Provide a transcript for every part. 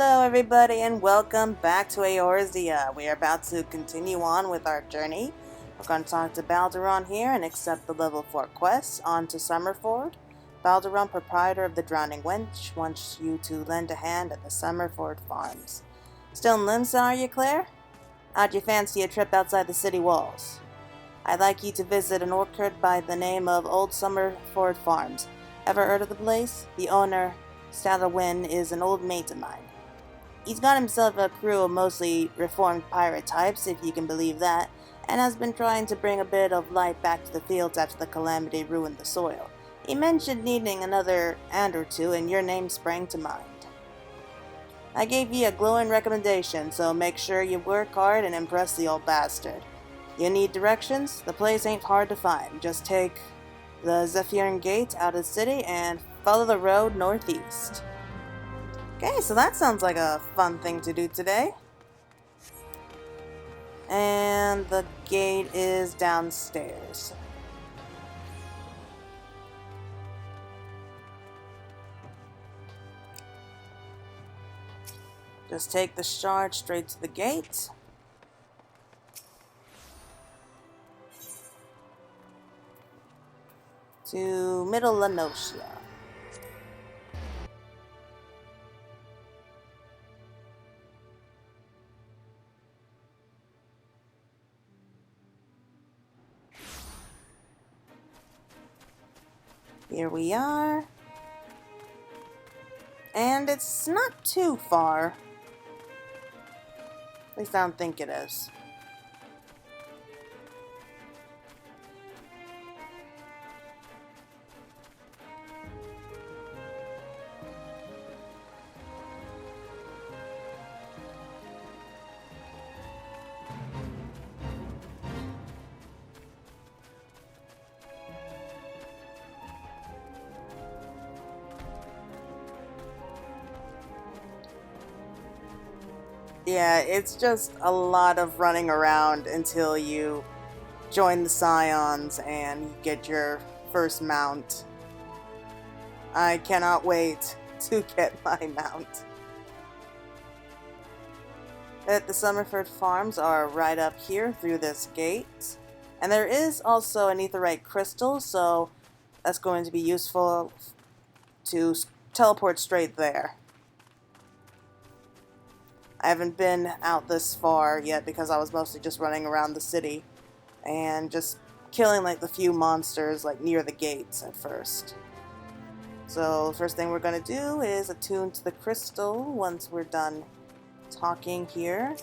Hello everybody and welcome back to Eorzea. We are about to continue on with our journey. We're going to talk to Balderon here and accept the level 4 quest. On to Summerford. Balderon, proprietor of the Drowning Wench, wants you to lend a hand at the Summerford Farms. Still in Limsa, are you, Claire? How'd you fancy a trip outside the city walls? I'd like you to visit an orchard by the name of Old Summerford Farms. Ever heard of the place? The owner, Stadowin, is an old mate of mine. He's got himself a crew of mostly reformed pirate types, if you can believe that, and has been trying to bring a bit of light back to the fields after the calamity ruined the soil. He mentioned needing another hand or two, and your name sprang to mind. I gave you a glowing recommendation, so make sure you work hard and impress the old bastard. You need directions? The place ain't hard to find. Just take the Zephyrin Gate out of the city and follow the road northeast. Okay, so that sounds like a fun thing to do today. And the gate is downstairs. Just take the shard straight to the gate. To Middle Lanosia. Here we are. And it's not too far. At least I don't think it is. Yeah, it's just a lot of running around until you join the Scions and you get your first mount. I cannot wait to get my mount. The Summerford Farms are right up here through this gate. And there is also an aetherite crystal, so that's going to be useful to teleport straight there. I haven't been out this far yet because I was mostly just running around the city and just killing like the few monsters like near the gates at first. So the first thing we're going to do is attune to the crystal once we're done talking here.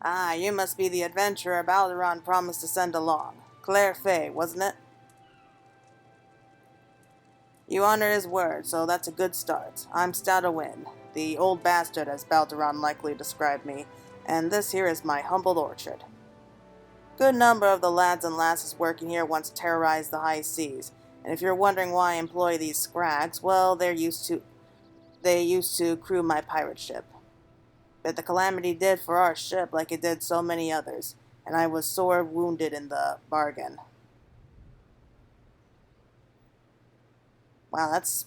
Ah, you must be the adventurer Balderon promised to send along. Claire Fay, wasn't it? You honor his word, so that's a good start. I'm Stadowin, the old bastard as Balderon likely described me, and this here is my humble orchard. Good number of the lads and lasses working here once terrorized the high seas, and if you're wondering why I employ these scrags, well, they used to crew my pirate ship. But the calamity did for our ship like it did so many others, and I was sore wounded in the bargain. Wow, that's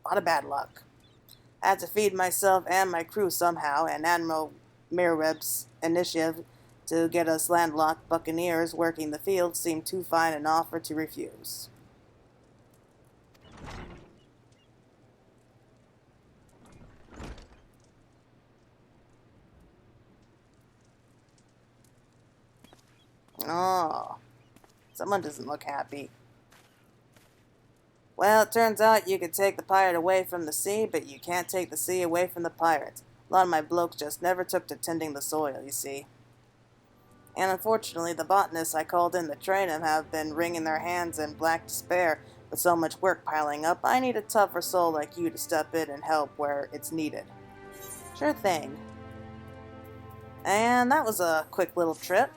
a lot of bad luck. I had to feed myself and my crew somehow, and Admiral Mirreb's initiative to get us landlocked buccaneers working the field seemed too fine an offer to refuse. Oh, someone doesn't look happy. Well, it turns out you could take the pirate away from the sea, but you can't take the sea away from the pirates. A lot of my blokes just never took to tending the soil, you see. And unfortunately, the botanists I called in to train them have been wringing their hands in black despair with so much work piling up. I need a tougher soul like you to step in and help where it's needed. Sure thing. And that was a quick little trip.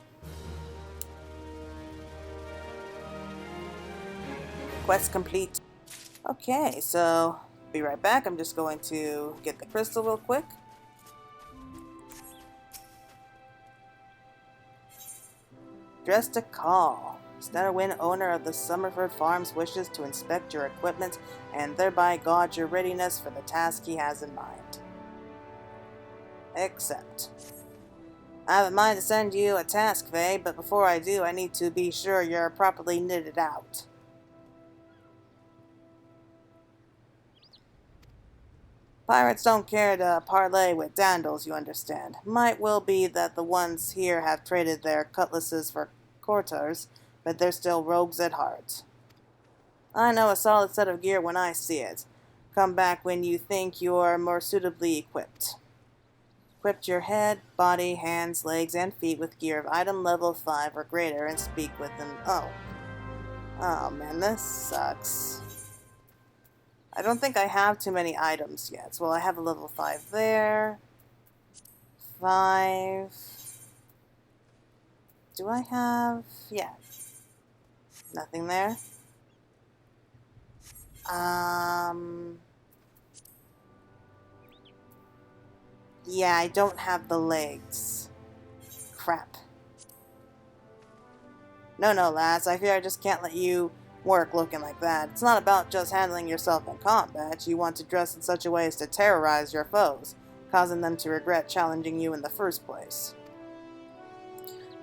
Quest complete. Okay, so be right back. I'm just going to get the crystal real quick. Dressed to call. Starwin, owner of the Summerford Farms, wishes to inspect your equipment and thereby gauge your readiness for the task he has in mind. Accept. I have in mind to send you a task, Faye, but before I do, I need to be sure you're properly knitted out. Pirates don't care to parley with dandles, you understand. Might well be that the ones here have traded their cutlasses for courtiers, but they're still rogues at heart. I know a solid set of gear when I see it. Come back when you think you're more suitably equipped. Equip your head, body, hands, legs, and feet with gear of item level 5 or greater and speak with them. Oh man, this sucks. I don't think I have too many items yet. Well, I have a level 5 there. 5. Do I have... yeah. Nothing there. Yeah, I don't have the legs. Crap. No, lads. I fear I just can't let you work looking like that. It's not about just handling yourself in combat. You want to dress in such a way as to terrorize your foes, causing them to regret challenging you in the first place.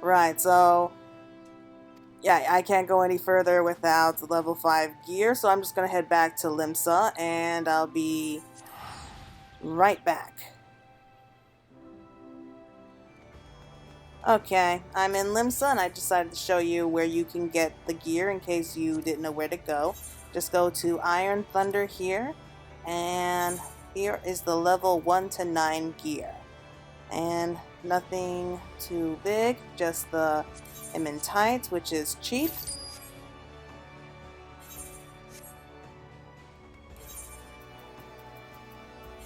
Right, so... yeah, I can't go any further without the level 5 gear, so I'm just going to head back to Limsa, and I'll be right back. Okay, I'm in Limsa, and I decided to show you where you can get the gear in case you didn't know where to go. Just go to Iron Thunder here, and here is the level 1 to 9 gear. And nothing too big, just the in tights, which is cheap.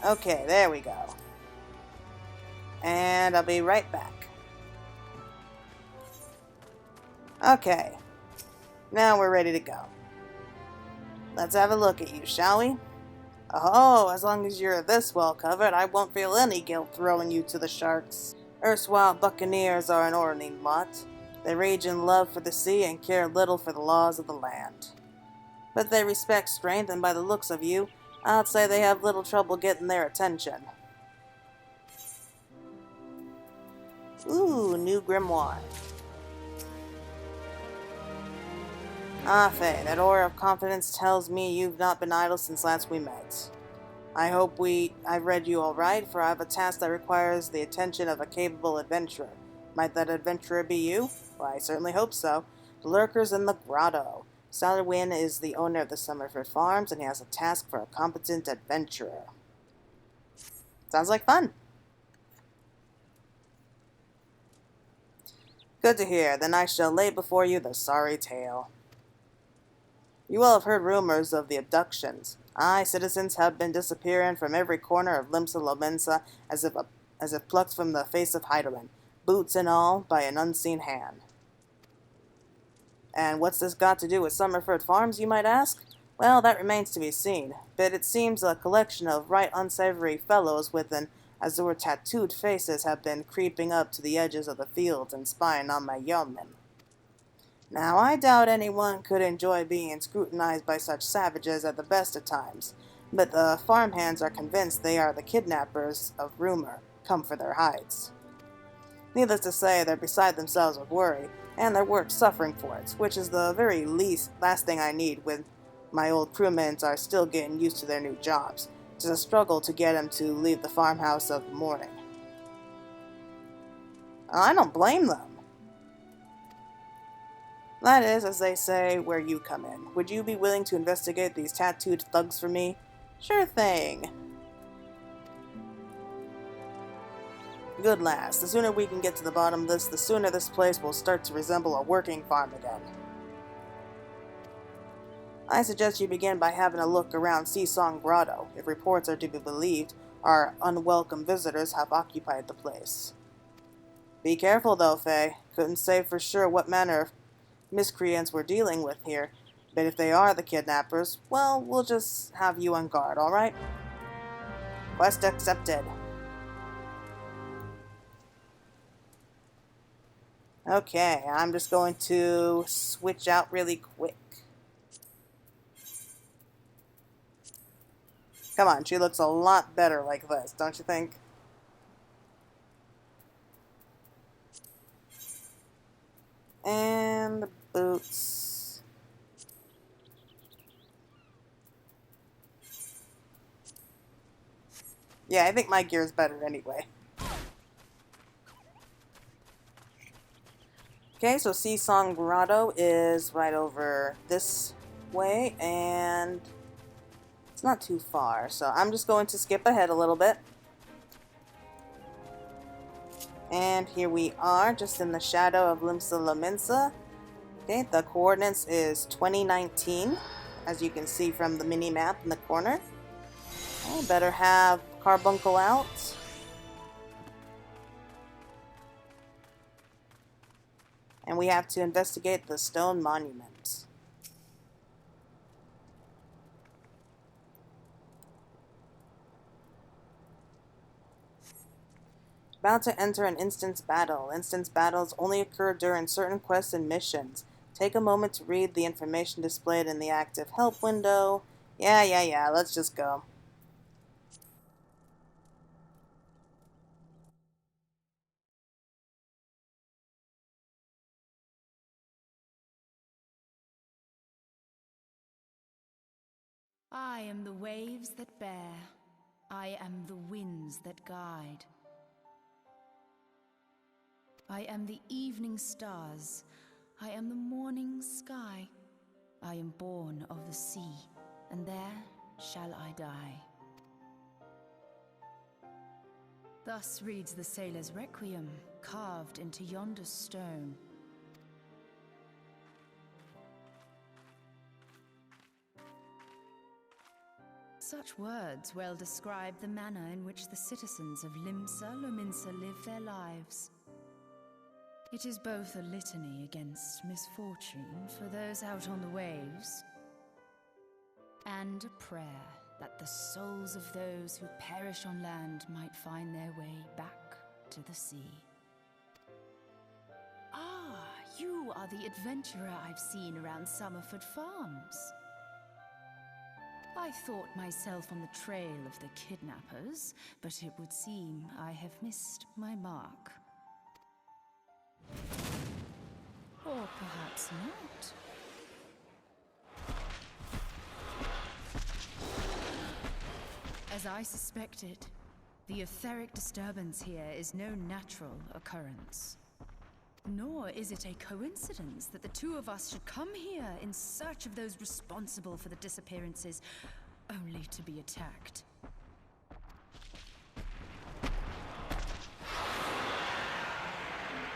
Okay, there we go. And I'll be right back. Okay, now we're ready to go. Let's have a look at you, shall we? Oh, as long as you're this well covered, I won't feel any guilt throwing you to the sharks. Erstwhile buccaneers are an ornery lot. They rage in love for the sea and care little for the laws of the land. But they respect strength, and by the looks of you, I'd say they have little trouble getting their attention. Ooh, new grimoire. Ah, Faye, that aura of confidence tells me you've not been idle since last we met. I hope I've read you all right, for I have a task that requires the attention of a capable adventurer. Might that adventurer be you? Well, I certainly hope so. The Lurkers in the Grotto. Salderwin is the owner of the Summerford Farms, and he has a task for a competent adventurer. Sounds like fun. Good to hear. Then I shall lay before you the sorry tale. You will have heard rumors of the abductions. Aye, citizens have been disappearing from every corner of Limsa Lomensa as if plucked from the face of Heidelin, boots and all, by an unseen hand. And what's this got to do with Summerford Farms, you might ask? Well, that remains to be seen, but it seems a collection of right unsavory fellows with an azure tattooed faces have been creeping up to the edges of the fields and spying on my yeomen. Now, I doubt anyone could enjoy being scrutinized by such savages at the best of times, but the farmhands are convinced they are the kidnappers of rumor, come for their hides. Needless to say, they're beside themselves with worry, and their work suffering for it, which is the very last thing I need when my old crewmen are still getting used to their new jobs. It's a struggle to get them to leave the farmhouse of the morning. I don't blame them. That is, as they say, where you come in. Would you be willing to investigate these tattooed thugs for me? Sure thing. Good lass. The sooner we can get to the bottom of this, the sooner this place will start to resemble a working farm again. I suggest you begin by having a look around Seasong Grotto. If reports are to be believed, our unwelcome visitors have occupied the place. Be careful though, Faye. Couldn't say for sure what manner of miscreants we're dealing with here, but if they are the kidnappers, well, we'll just have you on guard, alright? Quest accepted. Okay, I'm just going to switch out really quick. Come on, she looks a lot better like this, don't you think? And the boots. Yeah, I think my gear is better anyway. Okay, so Seasong Grotto is right over this way, and it's not too far, so I'm just going to skip ahead a little bit. And here we are, just in the shadow of Limsa Lominsa. Okay, the coordinates is 2019, as you can see from the mini-map in the corner. Okay, better have Carbuncle out. And we have to investigate the stone monument. About to enter an instance battle. Instance battles only occur during certain quests and missions. Take a moment to read the information displayed in the active help window. Yeah, let's just go. I am the waves that bear. I am the winds that guide. I am the evening stars. I am the morning sky. I am born of the sea, and there shall I die. Thus reads the sailor's requiem, carved into yonder stone. Such words well describe the manner in which the citizens of Limsa Lominsa live their lives. It is both a litany against misfortune for those out on the waves, and a prayer that the souls of those who perish on land might find their way back to the sea. Ah, you are the adventurer I've seen around Summerford Farms. I thought myself on the trail of the kidnappers, but it would seem I have missed my mark. Or perhaps not. As I suspected, the etheric disturbance here is no natural occurrence. Nor is it a coincidence that the two of us should come here in search of those responsible for the disappearances, only to be attacked.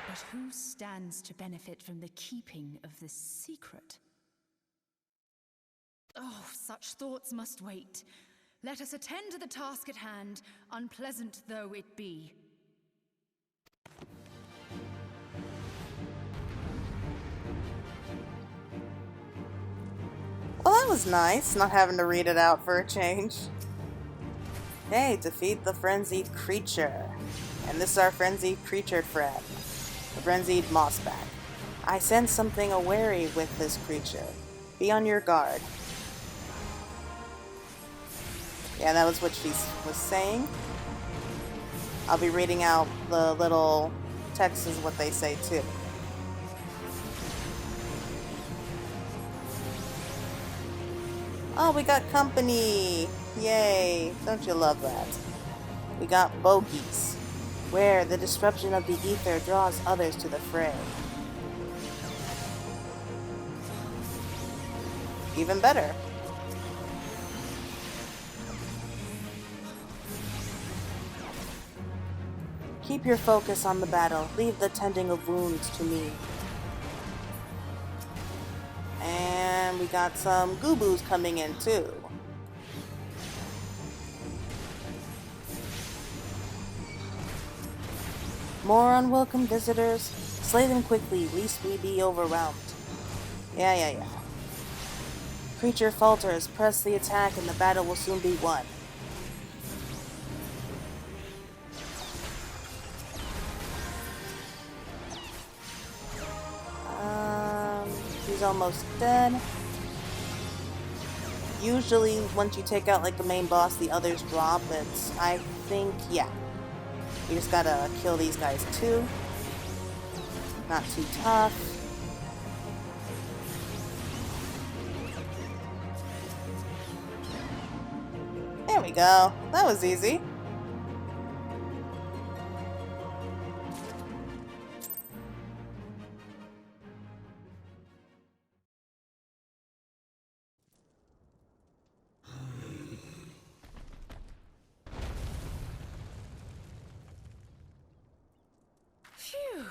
But who stands to benefit from the keeping of this secret? Oh, such thoughts must wait. Let us attend to the task at hand, unpleasant though it be. Well, that was nice, not having to read it out for a change. Hey, defeat the frenzied creature. And this is our frenzied creature friend, the frenzied mossback. I sense something awary with this creature. Be on your guard. Yeah, that was what she was saying. I'll be reading out the little text is what they say too. Oh, we got company! Yay! Don't you love that? We got bogies, where the disruption of the ether draws others to the fray. Even better. Keep your focus on the battle. Leave the tending of wounds to me. And we got some gooboos coming in too. More unwelcome visitors? Slay them quickly, lest we be overwhelmed. Yeah. Creature falters. Press the attack and the battle will soon be won. He's almost dead. Usually, once you take out like the main boss, the others drop. It's, I think, yeah. You just gotta kill these guys too. Not too tough. There we go. That was easy. Phew.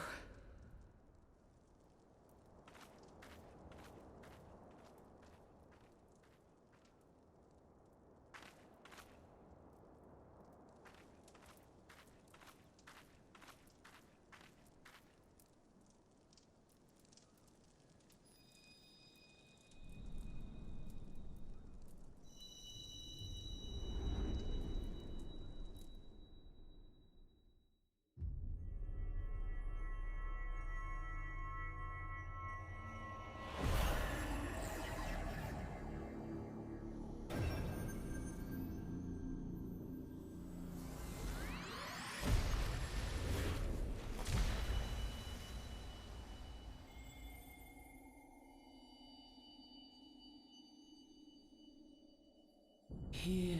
Hear,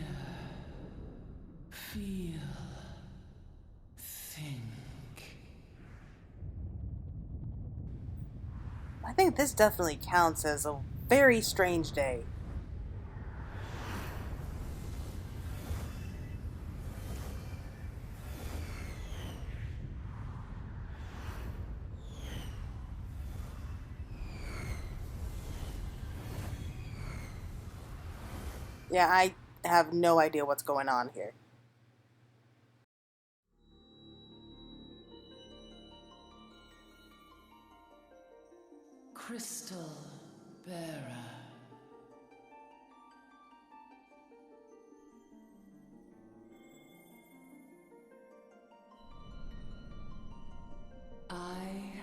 feel, think. I think this definitely counts as a very strange day. Yeah, I have no idea what's going on here. Crystal bearer. I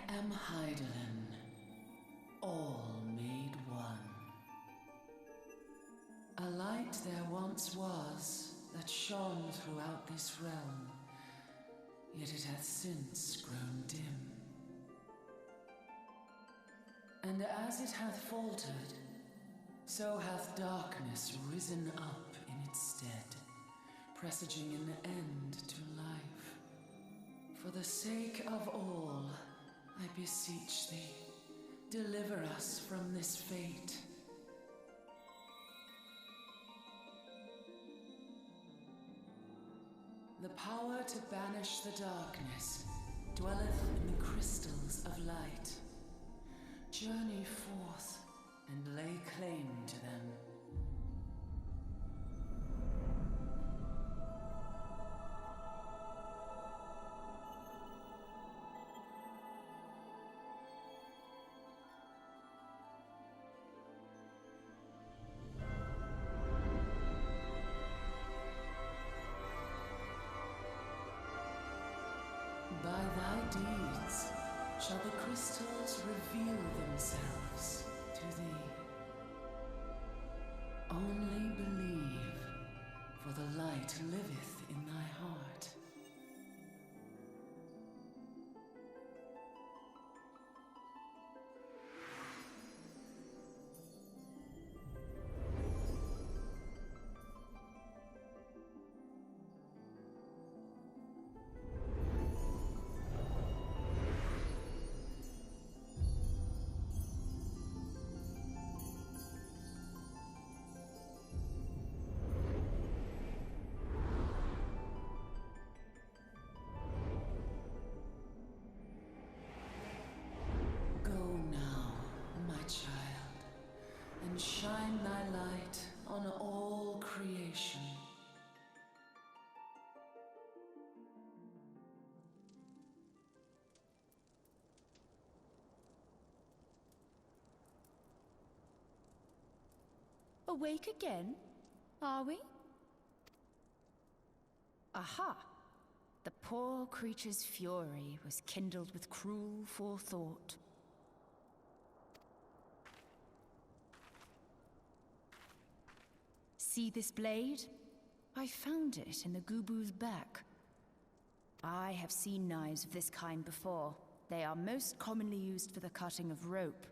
am Heidelin, all made one. A light there once was that shone throughout this realm, yet it hath since grown dim. And as it hath faltered, so hath darkness risen up in its stead, presaging an end to life. For the sake of all, I beseech thee, deliver us from this fate. The power to banish the darkness dwelleth in the crystals of light. Journey forth and lay claim to them. By thy deeds shall the crystals reveal themselves to thee. Only believe, for the light liveth in thy heart. Shine thy light on all creation. Awake again, are we? Aha! The poor creature's fury was kindled with cruel forethought. See this blade? I found it in the Gubu's back. I have seen knives of this kind before. They are most commonly used for the cutting of rope.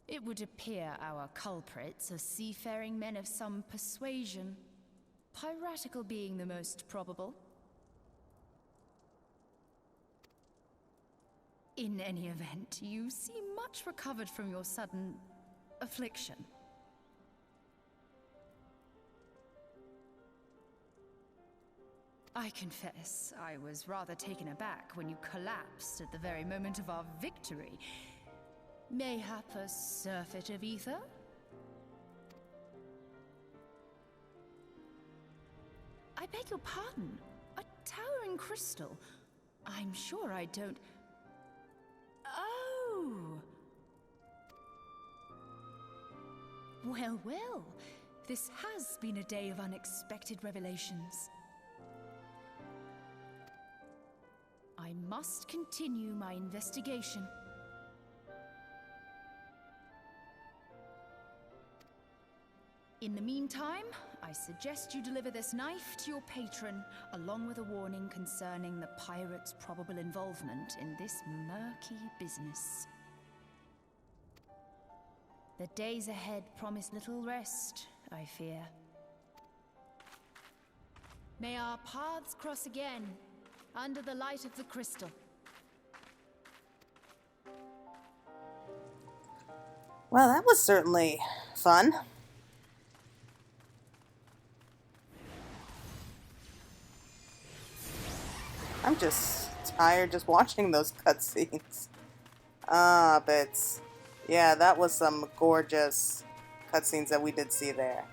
It would appear our culprits are seafaring men of some persuasion, piratical being the most probable. In any event, you seem much recovered from your sudden affliction. I confess, I was rather taken aback when you collapsed at the very moment of our victory. Mayhap a surfeit of ether? I beg your pardon. A towering crystal. I'm sure I don't... Oh! Well, well. This has been a day of unexpected revelations. I must continue my investigation. In the meantime, I suggest you deliver this knife to your patron, along with a warning concerning the pirate's probable involvement in this murky business. The days ahead promise little rest, I fear. May our paths cross again, under the light of the crystal. Well, that was certainly fun. I'm just tired just watching those cutscenes. But yeah, that was some gorgeous cutscenes that we did see there.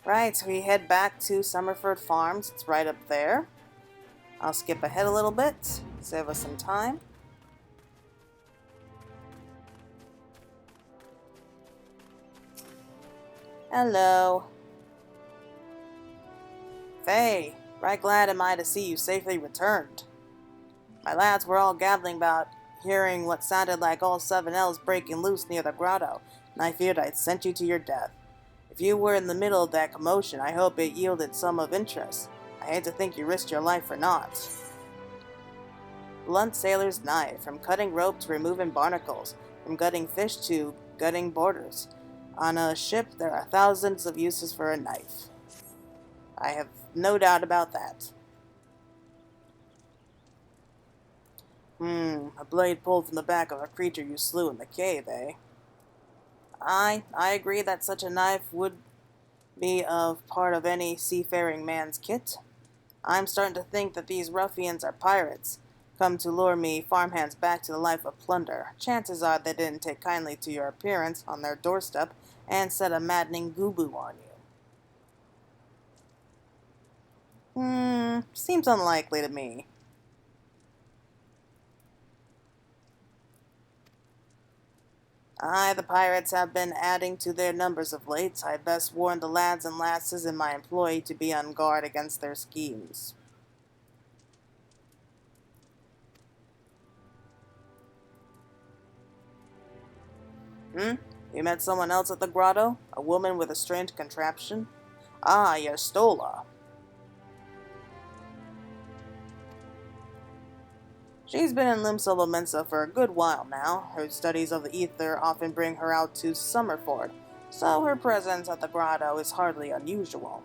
Right, so we head back to Summerford Farms. It's right up there. I'll skip ahead a little bit, save us some time. Hello. Faye, right glad am I to see you safely returned. My lads were all gabbling about hearing what sounded like all 7 elves breaking loose near the grotto, and I feared I'd sent you to your death. If you were in the middle of that commotion, I hope it yielded some of interest. I hate to think you risked your life for naught. Blunt sailor's knife, from cutting rope to removing barnacles, from gutting fish to gutting boarders. On a ship, there are thousands of uses for a knife. I have no doubt about that. A blade pulled from the back of a creature you slew in the cave, eh? I agree that such a knife would be of part of any seafaring man's kit. I'm starting to think that these ruffians are pirates, come to lure me farmhands back to the life of plunder. Chances are they didn't take kindly to your appearance on their doorstep and set a maddening gubu on you. Seems unlikely to me. Aye, the pirates have been adding to their numbers of late. I'd best warn the lads and lasses in my employ to be on guard against their schemes. You met someone else at the grotto? A woman with a strange contraption? Ah, Yastola. She's been in Limsa Lomensa for a good while now. Her studies of the ether often bring her out to Summerford, so her presence at the grotto is hardly unusual.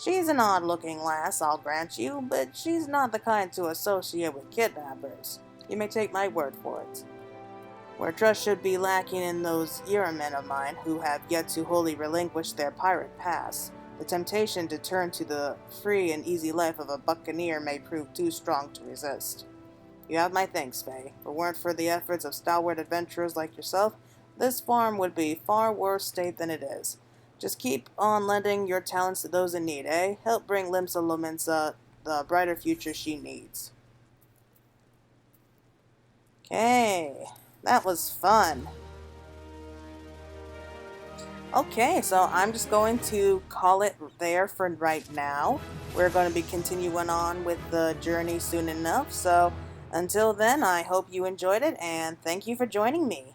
She's an odd-looking lass, I'll grant you, but she's not the kind to associate with kidnappers. You may take my word for it. Where trust should be lacking in those yeomen of mine who have yet to wholly relinquish their pirate past, the temptation to turn to the free and easy life of a buccaneer may prove too strong to resist. You have my thanks, Faye. If it weren't for the efforts of stalwart adventurers like yourself, this farm would be far worse state than it is. Just keep on lending your talents to those in need, eh? Help bring Limsa Lomensa the brighter future she needs. Okay, that was fun. Okay, so I'm just going to call it there for right now. We're going to be continuing on with the journey soon enough, so Until then, I hope you enjoyed it, and thank you for joining me.